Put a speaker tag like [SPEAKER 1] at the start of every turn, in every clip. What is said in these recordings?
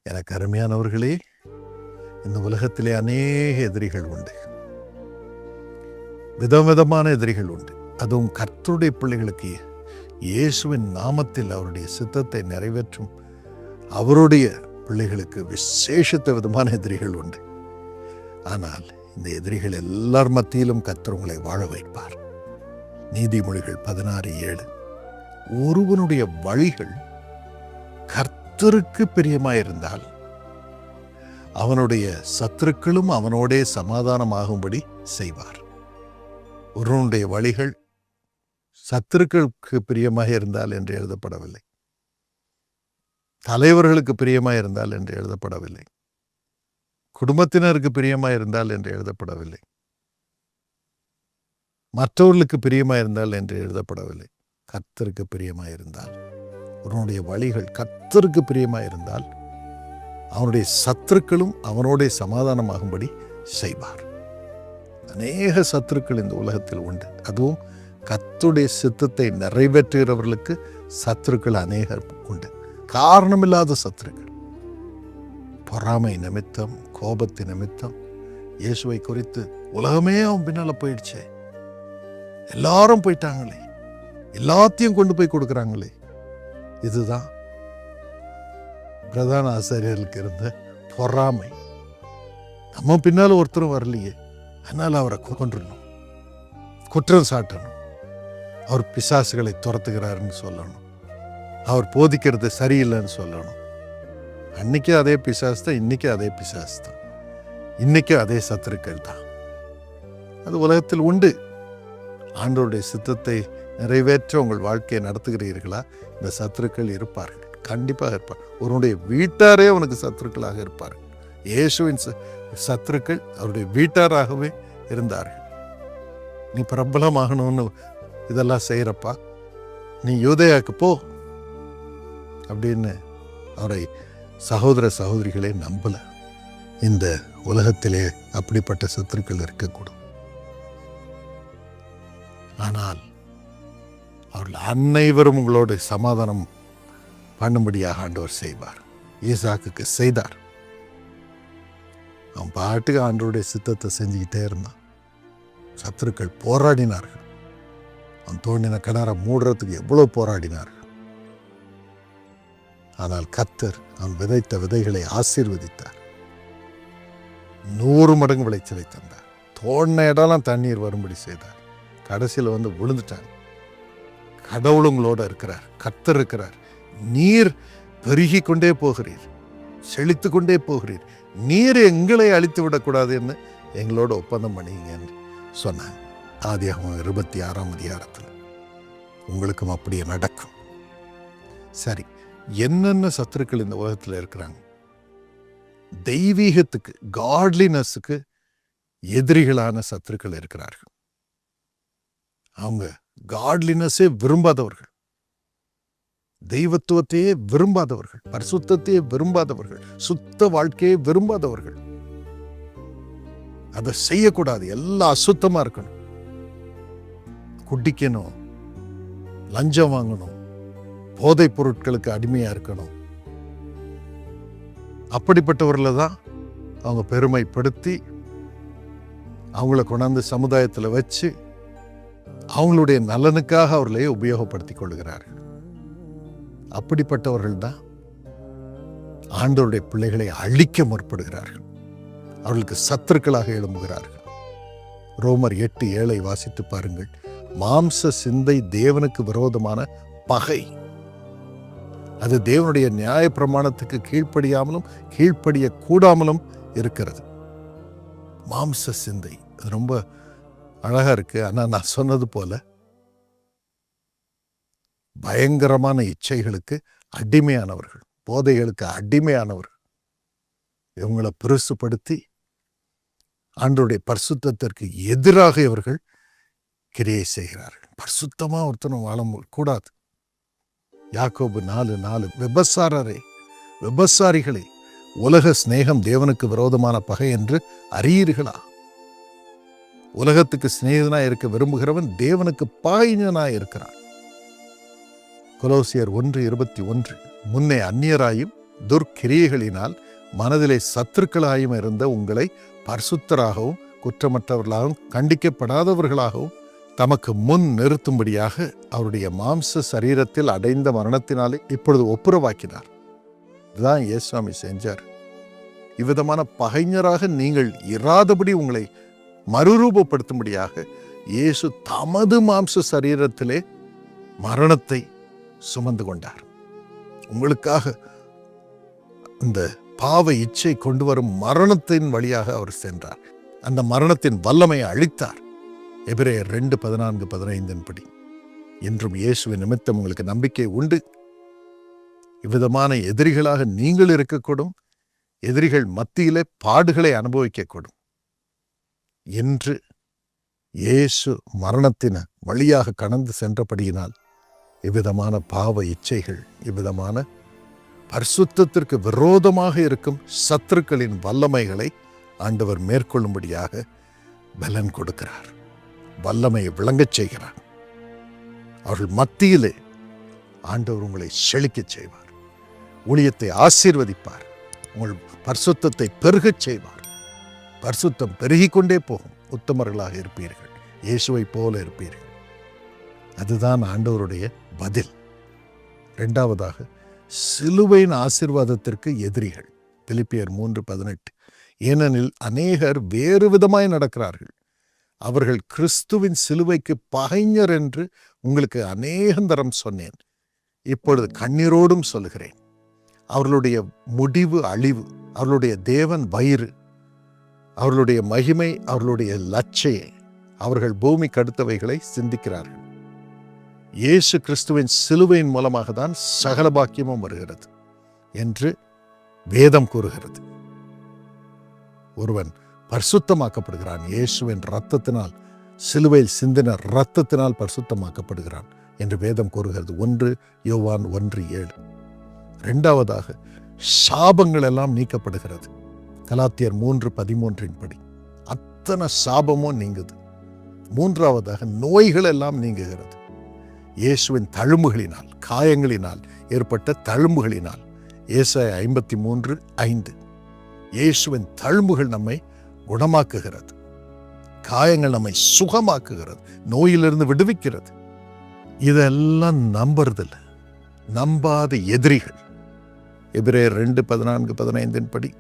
[SPEAKER 1] எனக்கு அருமையானவர்களே, இந்த உலகத்திலே அநேக எதிரிகள் உண்டு, விதவிதமான எதிரிகள் உண்டு. அதுவும் கர்த்தருடைய பிள்ளைகளுக்கு இயேசுவின் நாமத்தில் அவருடைய சித்தத்தை நிறைவேற்றும் அவருடைய பிள்ளைகளுக்கு விசேஷத்த விதமான எதிரிகள் உண்டு. ஆனால் இந்த எதிரிகள் எல்லார் மத்தியிலும் கர்த்தர் உங்களை வாழ வைப்பார். நீதிமொழிகள் 16:7. ஒருவனுடைய வழிகள் கர்த்தருக்கு பிரியமாயிருந்தால் அவனுடைய சத்துருக்களும் அவனோடே சமாதானமாகும்படி செய்வார். ஒருவனுடைய வழிகள் சத்துருக்களுக்கு பிரியமாக இருந்தால் என்று எழுதப்படவில்லை, தலைவர்களுக்கு பிரியமாக இருந்தால் என்று எழுதப்படவில்லை, குடும்பத்தினருக்கு பிரியமாக இருந்தால் என்று எழுதப்படவில்லை, மற்றவர்களுக்கு பிரியமாக இருந்தால் என்று எழுதப்படவில்லை. கர்த்தருக்கு பிரியமாக இருந்தால், அவனுடைய வழிகள் கர்த்தருக்கு பிரியமாக இருந்தால் அவனுடைய சத்துருக்களும் அவனோட சமாதானமாகும்படி செய்வார். அநேக சத்துருக்கள் இந்த உலகத்தில் உண்டு. அதுவும் கர்த்தருடைய சித்தத்தை நிறைவேற்றுகிறவர்களுக்கு சத்துருக்கள் அநேகர் உண்டு. காரணமில்லாத சத்துருக்கள், பொறாமை நிமித்தம், கோபத்தின் நிமித்தம். இயேசுவை குறித்து உலகமே அவன் பின்னால போயிடுச்சே, எல்லாரும் போயிட்டாங்களே, எல்லாத்தையும் கொண்டு போய் கொடுக்குறாங்களே. இதுதான் பிரதான ஆசிரியர்களுக்கு இருந்த பொறாமை. நம்ம பின்னால ஒருத்தரும் வரலையே, அதனால அவரை கொன்றணும், குற்றம் சாட்டணும், அவர் பிசாசுகளை துரத்துகிறாருன்னு சொல்லணும், அவர் போதிக்கிறது சரியில்லைன்னு சொல்லணும். அன்னைக்கு அதே பிசாசு தான், இன்னைக்கு அதே பிசாசு தான், இன்னைக்கு அதே சத்துருக்கள் தான். அது உலகத்தில் உண்டு. ஆண்டவருடைய சித்தத்தை நிறைவேற்ற உங்கள் வாழ்க்கையை நடத்துகிறீர்களா? இந்த சத்துருக்கள் இருப்பார்கள், கண்டிப்பாக இருப்பார். ஒருவனுடைய வீட்டாரே அவனுக்கு சத்துருக்களாக இருப்பார்கள். இயேசுவின் சத்துருக்கள் அவருடைய வீட்டாராகவே இருந்தார்கள். நீ பிரபலமாகணும்னு இதெல்லாம் செய்கிறப்பா, நீ யூதேயாவுக்கு போ அப்படின்னு அவரை சகோதர சகோதரிகளே நம்பல. இந்த உலகத்திலே அப்படிப்பட்ட சத்துருக்கள் இருக்கக்கூடும். ஆனால் அவர்கள் அனைவரும் உங்களோடு சமாதானம் பண்ணும்படியாக ஆண்டவர் செய்வார். ஈசாக்குக்கு செய்தார். அவன் பாட்டுக்கு ஆண்டவருடைய சித்தத்தை செஞ்சுக்கிட்டே இருந்தான். சத்துருக்கள் போராடினார்கள். அவன் தோண்டின கிணற மூடுறதுக்கு எவ்வளவு போராடினார்கள். ஆனால் கர்த்தர் அவன் விதைத்த விதைகளை ஆசீர்வதித்தார். 100 மடங்கு விளைச்சலை தந்தார். தோண்டின இடம்லாம் தண்ணீர் வரும்படி செய்தார். கடைசியில் வந்து விழுந்துட்டாங்க. கடவுள் உங்களோட இருக்கிறார், கர்த்தர் இருக்கிறார். நீர் பெருகி கொண்டே போகிறீர், செழித்து கொண்டே போகிறீர். நீர் எங்களை அழித்து விடக்கூடாதுன்னு எங்களோட ஒப்பந்தம் பண்ணிங்கன்னு சொன்னாங்க. ஆதியாகமம் 26ஆம் அதிகாரத்தில். உங்களுக்கும் அப்படியே நடக்கும். சரி, என்னென்ன சத்துருக்கள் இந்த உலகத்தில் இருக்கிறாங்க? தெய்வீகத்துக்கு, காட்லினஸுக்கு எதிரிகளான சத்துருக்கள் இருக்கிறார்கள். அவங்க காட்லினஸே விரும்பாதவர்கள், தெய்வத்துவத்தையே விரும்பாதவர்கள், பரிசுத்தத்தையே விரும்பாதவர்கள், சுத்த வாழ்க்கையை விரும்பாதவர்கள். அதை செய்யக்கூடாது, எல்லாம் அசுத்தமா இருக்கணும், குடிக்கணும், லஞ்சம் வாங்கணும், போதைப் பொருட்களுக்கு அடிமையா இருக்கணும். அப்படிப்பட்டவர்களை தான் அவங்க பெருமைப்படுத்தி அவங்கள கொண்டாந்து சமுதாயத்தில் வச்சு அவங்களுடைய நலனுக்காக அவர்களையே உபயோகப்படுத்திக் கொள்கிறார்கள். அப்படிப்பட்டவர்கள் தான் ஆண்டவருடைய பிள்ளைகளை அழிக்க முற்படுகிறார்கள், அவர்களுக்கு சத்துருக்களாக எழும்புகிறார்கள். ரோமர் 8:7 வாசித்து பாருங்கள். மாம்ச சிந்தை தேவனுக்கு விரோதமான பகை. அது தேவனுடைய நியாய பிரமாணத்துக்கு கீழ்ப்படியாமலும் கீழ்ப்படிய கூடாமலும் இருக்கிறது. மாம்ச சிந்தை அது ரொம்ப அழகா இருக்கு. ஆனா நான் சொன்னது போல பயங்கரமான இச்சைகளுக்கு அடிமையானவர்கள், போதைகளுக்கு அடிமையானவர்கள். இவங்களை பெருசுப்படுத்தி ஆண்டவருடைய பரிசுத்தத்திற்கு எதிராக இவர்கள் கிரியை செய்கிறார்கள். பரிசுத்தமா ஒருத்தனும் வாழ கூடாது. யாக்கோபு 4:4 விபசாரரே, விபசாரிகளே, உலக சிநேகம் தேவனுக்கு விரோதமான பகை என்று அறியீர்களா? உலகத்துக்கு சிநேகிதனாய் இருக்க விரும்புகிறவன் தேவனுக்கு பகைஞனாய் இருக்கிறான். கொலோசியர் 1:21 முன்னே அந்நியராயும் துர்க்கிரியைகளினால் மனதிலே சத்துருக்களாயும் இருந்த உங்களை பரிசுத்தராகவும் குற்றமற்றவர்களாகவும் கண்டிக்கப்படாதவர்களாகவும் தமக்கு முன் நிறுத்தும்படியாக அவருடைய மாம்ச சரீரத்தில் அடைந்த மரணத்தினாலே இப்பொழுது ஒப்புரவாக்கினார். இதுதான் இயேசுவாமி செஞ்சார். இவ்விதமான பகைஞராக நீங்கள் இராதபடி உங்களை மறுரூபப்படுத்தும்படியாக இயேசு தமது மாம்ச சரீரத்திலே மரணத்தை சுமந்து கொண்டார். உங்களுக்காக அந்த பாவ இச்சை கொண்டு வரும் மரணத்தின் வழியாக அவர் சென்றார். அந்த மரணத்தின் வல்லமையை அழித்தார். எபிரேயர் 2:14-15 படி இன்றும் இயேசுவின் நிமித்தம் உங்களுக்கு நம்பிக்கை உண்டு. இவ்விதமான எதிரிகளாக நீங்கள் இருக்கக்கூடும். எதிரிகள் மத்தியிலே பாடுகளை அனுபவிக்கக்கூடும். என்று இயேசு மரணத்தின் வழியாக கடந்து சென்றபடியினால் இவ்விதமான பாவ இச்சைகள், இவ்விதமான பரிசுத்தத்திற்கு விரோதமாக இருக்கும் சத்துருக்களின் வல்லமைகளை ஆண்டவர் மேற்கொள்ளும்படியாக பலன் கொடுக்கிறார். வல்லமையை விளங்கச் செய்கிறார். அவர்கள் மத்தியிலே ஆண்டவர் உங்களை செழிக்கச் செய்வார். ஊழியத்தை ஆசீர்வதிப்பார். உங்கள் பரிசுத்தத்தை பெருகச் செய்வார். பரிசுத்தம் பெருகிக்கொண்டே போகும். உத்தமர்களாக இருப்பீர்கள். இயேசுவை போல இருப்பீர்கள். அதுதான் ஆண்டவருடைய பதில். இரண்டாவதாக, சிலுவையின் ஆசீர்வாதத்திற்கு எதிரிகள். பிலிப்பியர் 3:18. ஏனெனில் அநேகர் வேறு விதமாய் நடக்கிறார்கள். அவர்கள் கிறிஸ்துவின் சிலுவைக்கு பகைஞர் என்று உங்களுக்கு அநேகந்தரம் சொன்னேன். இப்பொழுது கண்ணீரோடும் சொல்லுகிறேன். அவர்களுடைய முடிவு அழிவு. அவர்களுடைய தேவன் வயிறு. அவர்களுடைய மகிமை, அவர்களுடைய லட்சையை. அவர்கள் பூமிக்கு அடுத்தவைகளை சிந்திக்கிறார்கள். இயேசு கிறிஸ்துவின் சிலுவையின் மூலமாக தான் சகல பாக்கியமும் வருகிறது என்று வேதம் கூறுகிறது. ஒருவன் பரிசுத்தமாக்கப்படுகிறான். இயேசுவின் இரத்தத்தினால், சிலுவையில் சிந்தின இரத்தத்தினால் பரிசுத்தமாக்கப்படுகிறான் என்று வேதம் கூறுகிறது. 1 யோவான் 1:7. இரண்டாவதாக, சாபங்கள் எல்லாம் நீக்கப்படுகிறது. கலாத்தியர் 3:13 படி அத்தனை சாபமும் நீங்குது. மூன்றாவதாக, நோய்கள் எல்லாம் நீங்குகிறது. இயேசுவின் தழும்புகளினால், காயங்களினால் ஏற்பட்ட தழும்புகளினால். ஏசாயா 53:5. இயேசுவின் தழும்புகள் நம்மை குணமாக்குகிறது. காயங்கள் நம்மை சுகமாக்குகிறது. நோயிலிருந்து விடுவிக்கிறது. இதெல்லாம் நம்புறதில்லை. நம்பாத எதிரிகள். எபிரேயர் 2:14-15 படி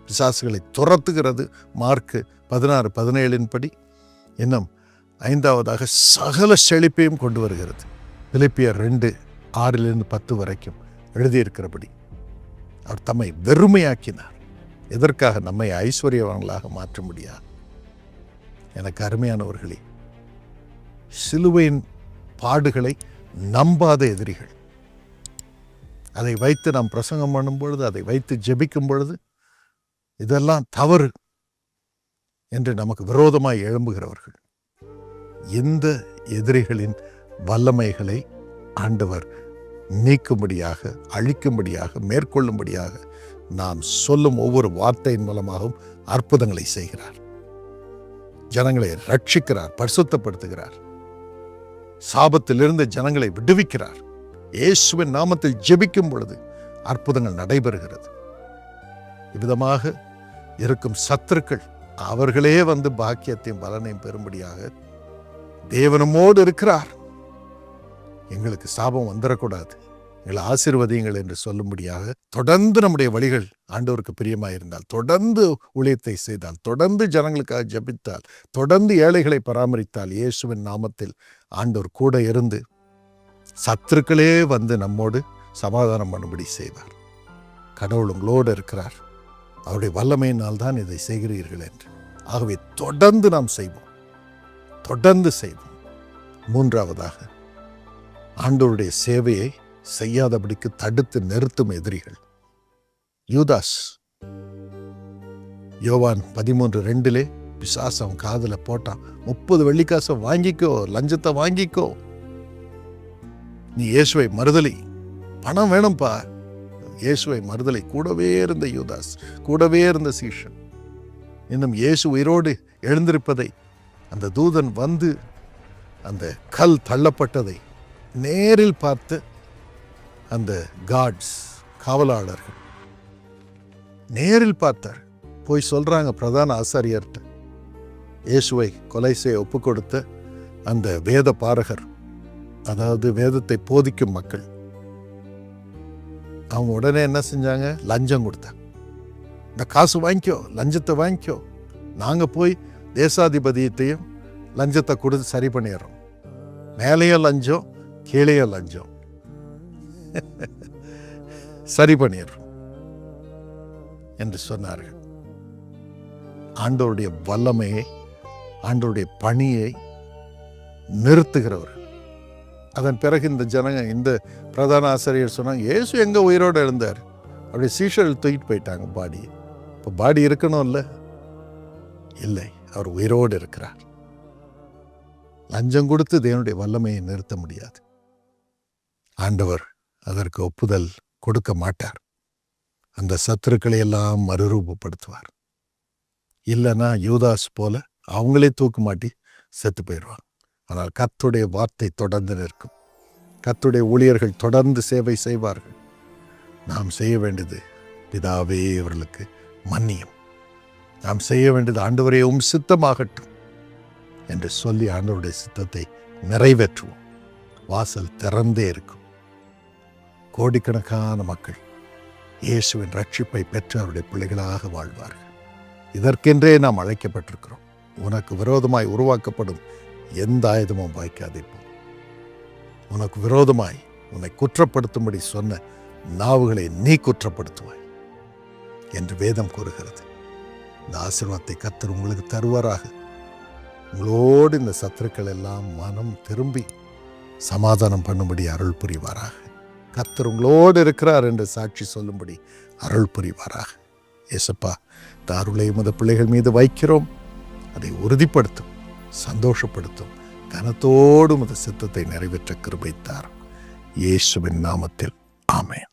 [SPEAKER 1] பிசாசுகளை துரத்துகிறது. மார்க்கு 16:17 படி இன்னும் ஐந்தாவதாக சகல செழிப்பையும் கொண்டு வருகிறது. பிலிப்பியர் 2:6-10 வரைக்கும் எழுதியிருக்கிறபடி அவர் தம்மை வெறுமையாக்கினார். எதற்காக? நம்மை ஐஸ்வர்யவான்களாக மாற்ற முடியாது. எனக்கு அருமையானவர்களே, சிலுவையின் பாடுகளை நம்பாத எதிரிகள். அதை வைத்து நாம் பிரசங்கம் பண்ணும் பொழுது, அதை வைத்து ஜெபிக்கும் பொழுது இதெல்லாம் தவறு என்று நமக்கு விரோதமாய் எழும்புகிறவர்கள். இந்த எதிரிகளின் வல்லமைகளை ஆண்டவர் நீக்கும்படியாக, அழிக்கும்படியாக, மேற்கொள்ளும்படியாக நாம் சொல்லும் ஒவ்வொரு வார்த்தையின் மூலமாகவும் அற்புதங்களை செய்கிறார். ஜனங்களை ரட்சிக்கிறார், பரிசுத்தப்படுத்துகிறார். சாபத்திலிருந்து ஜனங்களை விடுவிக்கிறார். இயேசுவின் நாமத்தில் ஜெபிக்கும் பொழுது அற்புதங்கள் நடைபெறுகிறது. இவ்விதமாக இருக்கும் சத்துருக்கள் அவர்களே வந்து பாக்கியத்தையும் பலனையும் பெறும்படியாக தேவனமோடு இருக்கிறார். எங்களுக்கு சாபம் வந்துடக்கூடாது, எங்களை ஆசீர்வதியுங்கள் என்று சொல்லும்படியாக தொடர்ந்து நம்முடைய வழிகள் ஆண்டவருக்கு பிரியமாயிருந்தால், தொடர்ந்து ஊழியத்தை செய்தால், தொடர்ந்து ஜனங்களுக்காக ஜெபித்தால், தொடர்ந்து ஏழைகளை பராமரித்தால், இயேசுவின் நாமத்தில் ஆண்டவர் கூட இருந்து சத்துருக்களே வந்து நம்மோடு சமாதானம் பண்ணும்படி செய்வார். கடவுள் உங்களோடு இருக்கிறார். அவருடைய வல்லமையினால் தான் இதை செய்கிறீர்கள் என்று. ஆகவே தொடர்ந்து நாம் செய்வோம், தொடர்ந்து செய்வோம். மூன்றாவதாக, ஆண்டவருடைய சேவையை செய்யாதபடிக்கு தடுத்து நிறுத்தும் எதிரிகள். யூதாஸ் யோவான் 13:2 பிசாசம் காதுல போட்டான். 30 வெள்ளிக்காசை வாங்கிக்கோ, லஞ்சத்தை வாங்கிக்கோ, நீ இயேசுவை மறுதலை, பணம் வேணும்பா, இயேசுவை மறுதலை. கூடவே இருந்த யூதாஸ், கூடவே இருந்த சீஷன். இன்னும் இயேசு உயிரோடு எழுந்திருப்பதை, அந்த தூதன் வந்து அந்த கல் தள்ளப்பட்டதை நேரில் பார்த்து அந்த காட்ஸ், காவலாளர்கள், நேரில் பார்த்தார். போய் சொல்றாங்க பிரதான ஆசாரியர்கிட்ட, இயேசுவை கொலை செய்ய ஒப்பு கொடுத்த அந்த வேத பாரகர், அதாவது வேதத்தை போதிக்கும் மக்கள், அவங்க உடனே என்ன செஞ்சாங்க? லஞ்சம் கொடுத்தாங்க. இந்த காசு வாங்கிக்கோ, லஞ்சத்தை வாங்கிக்கோ, நாங்க போய் தேசாதிபதியத்தையும் லஞ்சத்தை கொடுத்து சரி பண்ணிடுறோம். மேலேயும் லஞ்சம், கீழேயும் லஞ்சம், சரி பண்ணிடுறோம் என்று சொன்னார்கள். ஆண்டவருடைய வல்லமையை, ஆண்டவருடைய பணியை நிறுத்துகிறவர். அதன் பிறகு இந்த ஜனங்க, இந்த பிரதான ஆசிரியர் சொன்னாங்க, இயேசு எங்க உயிரோடு இருந்தார்? அப்படி சீஷர்கள் தூக்கிட்டு போயிட்டாங்க பாடி. இப்போ பாடி இருக்கணும் இல்லை, அவர் உயிரோடு இருக்கிறார். லஞ்சம் கொடுத்து தேவனுடைய வல்லமையை நிறுத்த முடியாது. ஆண்டவர் அதற்கு ஒப்புதல் கொடுக்க மாட்டார். அந்த சத்துருக்களை எல்லாம் மறுரூபப்படுத்துவார். இல்லைன்னா யூதாஸ் போல அவங்களே தூக்கு மாட்டி செத்து போயிடுவாங்க. ஆனால் கர்த்தருடைய வார்த்தை தொடர்ந்து நிற்கும். கர்த்தருடைய ஊழியர்கள் தொடர்ந்து சேவை செய்வார்கள். நாம் செய்ய வேண்டியது, பிதாவே இவர்களுக்கு மன்னியும், நாம் செய்ய வேண்டியது ஆண்டவரே உம் சித்தமாகட்டும் என்று சொல்லி ஆண்டவருடைய சித்தத்தை நிறைவேற்றுவோம். வாசல் திறந்தே இருக்கும். கோடிக்கணக்கான மக்கள் இயேசுவின் ரட்சிப்பை பெற்று அவருடைய பிள்ளைகளாக வாழ்வார்கள். இதற்கென்றே நாம் அழைக்கப்பட்டிருக்கிறோம். உனக்கு விரோதமாய் உருவாக்கப்படும் எந்த ஆயுதமும் வாய்க்காதே போ. உனக்கு விரோதமாய் உன்னை குற்றப்படுத்தும்படி சொன்ன நாவுகளை நீ குற்றப்படுத்துவாய் என்று வேதம் கூறுகிறது. இந்த ஆசீர்வாதத்தை கர்த்தர் உங்களுக்கு தருவாராக. உங்களோடு இந்த சத்துருக்கள் எல்லாம் மனம் திரும்பி சமாதானம் பண்ணும்படி அருள் புரிவாராக. கர்த்தர் உங்களோடு இருக்கிறார் என்று சாட்சி சொல்லும்படி அருள் புரிவாராக. ஏசப்பா, இந்த அருளை உமது பிள்ளைகள் மீது வைக்கிறோம். அதை உறுதிப்படுத்தும், சந்தோஷப்படுத்தும். கனத்தோடு உமது சித்தத்தை நிறைவேற்ற கிருபை தாரும். இயேசுவின் நாமத்தில் ஆமென்.